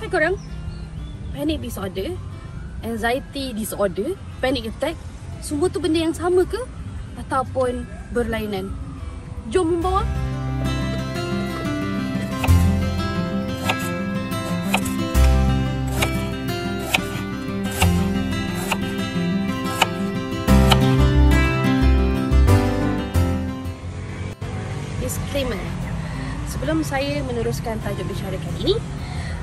Hai korang, panic disorder, anxiety disorder, panic attack, semua tu benda yang sama ke? Ataupun berlainan? Jom membawa. Disclaimer. Sebelum saya meneruskan tajuk bicara kali ini,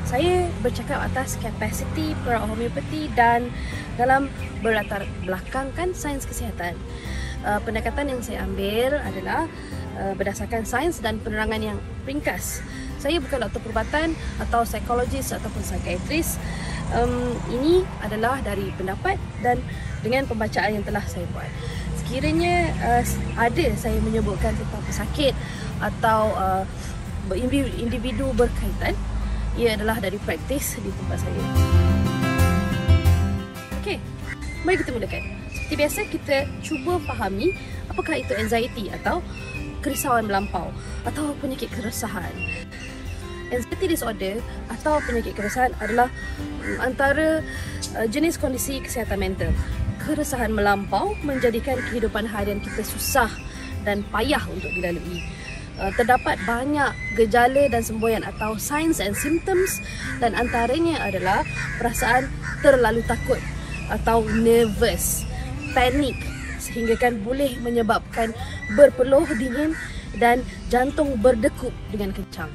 saya bercakap atas kapasiti para-homeopati dan dalam berlatar belakangkan sains kesihatan. Pendekatan yang saya ambil adalah berdasarkan sains dan penerangan yang ringkas. Saya bukan doktor perubatan atau psikologis ataupun psikiatris. Ini adalah dari pendapat dan dengan pembacaan yang telah saya buat. Sekiranya ada saya menyebutkan tentang pesakit atau individu berkaitan, ia adalah dari praktis di tempat saya. Okey, mari kita mulakan. Seperti biasa, kita cuba fahami apakah itu anxiety atau kerisauan melampau atau penyakit keresahan. Anxiety disorder atau penyakit keresahan adalah antara jenis kondisi kesihatan mental. Keresahan melampau menjadikan kehidupan harian kita susah dan payah untuk dilalui. Terdapat banyak gejala dan semboyan atau signs and symptoms, dan antaranya adalah perasaan terlalu takut atau nervous, panik, sehingga kan boleh menyebabkan berpeluh dingin dan jantung berdegup dengan kencang.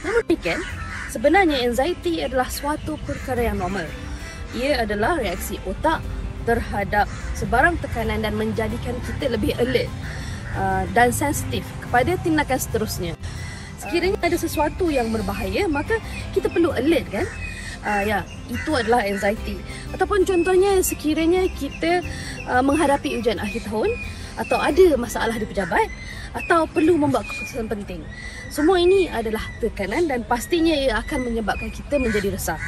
Namun demikian, sebenarnya anxiety adalah suatu perkara yang normal. Ia adalah reaksi otak terhadap sebarang tekanan dan menjadikan kita lebih alert dan sensitif kepada tindakan seterusnya. Sekiranya ada sesuatu yang berbahaya, maka kita perlu alert kan? Ya, itu adalah anxiety. Ataupun contohnya sekiranya kita menghadapi ujian akhir tahun, atau ada masalah di pejabat, atau perlu membuat keputusan penting. Semua ini adalah tekanan dan pastinya ia akan menyebabkan kita menjadi resah.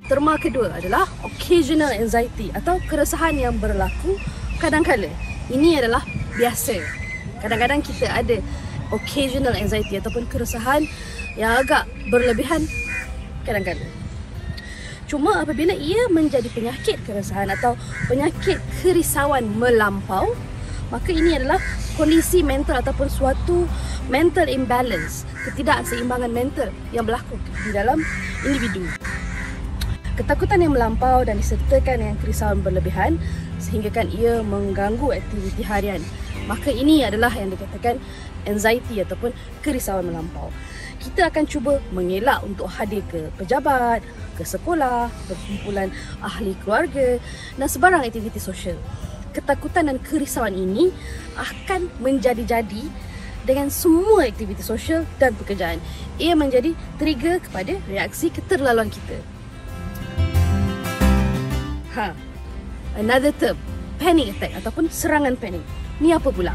Terma kedua adalah occasional anxiety atau keresahan yang berlaku kadang-kala. Ini adalah biasa. Kadang-kadang kita ada occasional anxiety ataupun keresahan yang agak berlebihan kadang-kala. Cuma apabila ia menjadi penyakit keresahan atau penyakit kerisauan melampau, maka ini adalah kondisi mental ataupun suatu mental imbalance, ketidakseimbangan mental yang berlaku di dalam individu. Ketakutan yang melampau dan disertakan dengan kerisauan berlebihan sehinggakan ia mengganggu aktiviti harian. Maka ini adalah yang dikatakan anxiety ataupun kerisauan melampau. Kita akan cuba mengelak untuk hadir ke pejabat, ke sekolah, berkumpulan ahli keluarga dan sebarang aktiviti sosial. Ketakutan dan kerisauan ini akan menjadi-jadi dengan semua aktiviti sosial dan pekerjaan. Ia menjadi trigger kepada reaksi keterlaluan kita. Another term, panic attack ataupun serangan panik. Ni apa pula?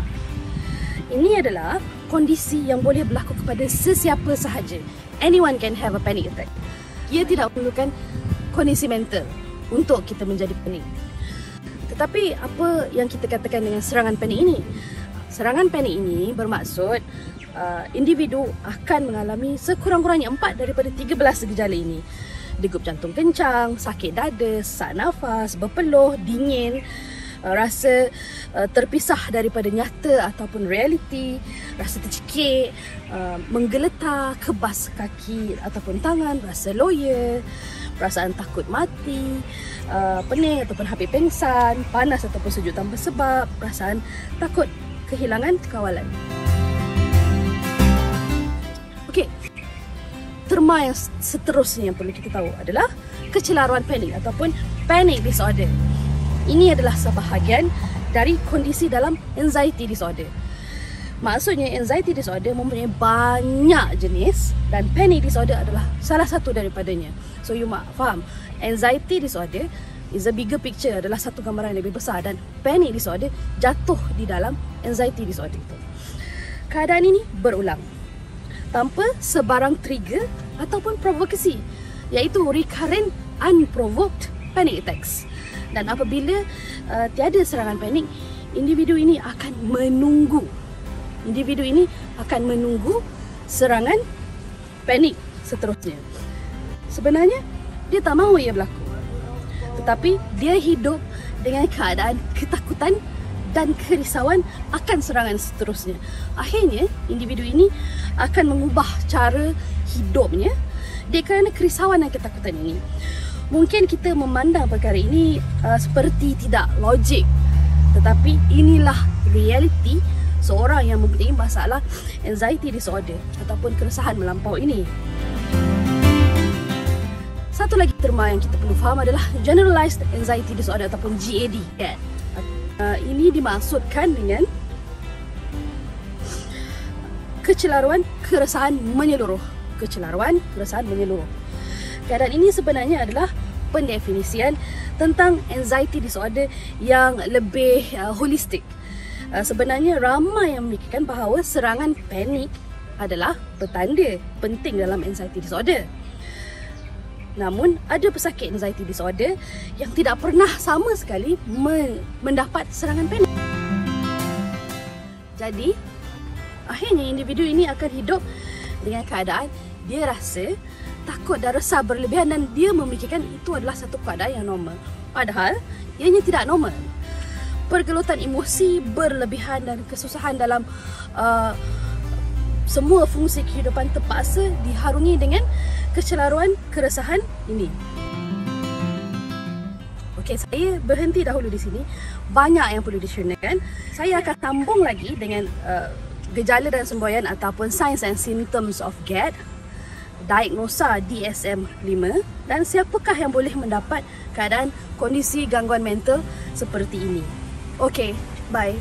Ini adalah kondisi yang boleh berlaku kepada sesiapa sahaja. Anyone can have a panic attack. Ia tidak memerlukan kondisi mental untuk kita menjadi panik. Tetapi apa yang kita katakan dengan serangan panik ini? Serangan panik ini bermaksud individu akan mengalami sekurang-kurangnya 4 daripada 13 gejala ini. Degup jantung kencang, sakit dada, sesak nafas, berpeluh, dingin, rasa terpisah daripada nyata ataupun realiti, rasa tercekik, menggeletar, kebas kaki ataupun tangan, rasa loya, perasaan takut mati, pening ataupun hampir pingsan, panas ataupun sejuk tanpa sebab, perasaan takut kehilangan kawalan. Okey. Terma yang seterusnya yang perlu kita tahu adalah kecelaruan panik ataupun panic disorder. Ini adalah sebahagian dari kondisi dalam anxiety disorder. Maksudnya anxiety disorder mempunyai banyak jenis dan panic disorder adalah salah satu daripadanya. So you faham, anxiety disorder is a bigger picture, adalah satu gambaran yang lebih besar, dan panic disorder jatuh di dalam anxiety disorder itu. Keadaan ini berulang tanpa sebarang trigger ataupun provokasi, iaitu recurrent unprovoked panic attacks. Dan apabila tiada serangan panik, individu ini akan menunggu serangan panik seterusnya. Sebenarnya dia tak mahu ia berlaku, tetapi dia hidup dengan keadaan ketakutan dan kerisauan akan serangan seterusnya. Akhirnya individu ini akan mengubah cara hidupnya kerana kerisauan dan ketakutan ini. Mungkin kita memandang perkara ini seperti tidak logik, tetapi inilah realiti seorang yang mempunyai masalah anxiety disorder ataupun keresahan melampau ini. Satu lagi terma yang kita perlu faham adalah Generalized Anxiety Disorder ataupun GAD. Ini dimaksudkan dengan kecelaruan keresahan menyeluruh. Kecelaruan keresahan menyeluruh. Keadaan ini sebenarnya adalah pendefinisian tentang anxiety disorder yang lebih holistik. Sebenarnya ramai yang memikirkan bahawa serangan panik adalah petanda penting dalam anxiety disorder. Namun, ada pesakit anxiety disorder yang tidak pernah sama sekali mendapat serangan panik. Jadi, akhirnya individu ini akan hidup dengan keadaan dia rasa takut dan resah berlebihan dan dia memikirkan itu adalah satu keadaan yang normal. Padahal, ianya tidak normal. Pergelutan emosi berlebihan dan kesusahan dalam semua fungsi kehidupan terpaksa diharungi dengan kecelaruan keresahan ini. Okey, saya berhenti dahulu di sini. Banyak yang perlu dicernakan. Saya akan sambung lagi dengan gejala dan semboyan ataupun signs and symptoms of GAD, diagnosa DSM-5 dan siapakah yang boleh mendapat keadaan kondisi gangguan mental seperti ini. Okey, bye.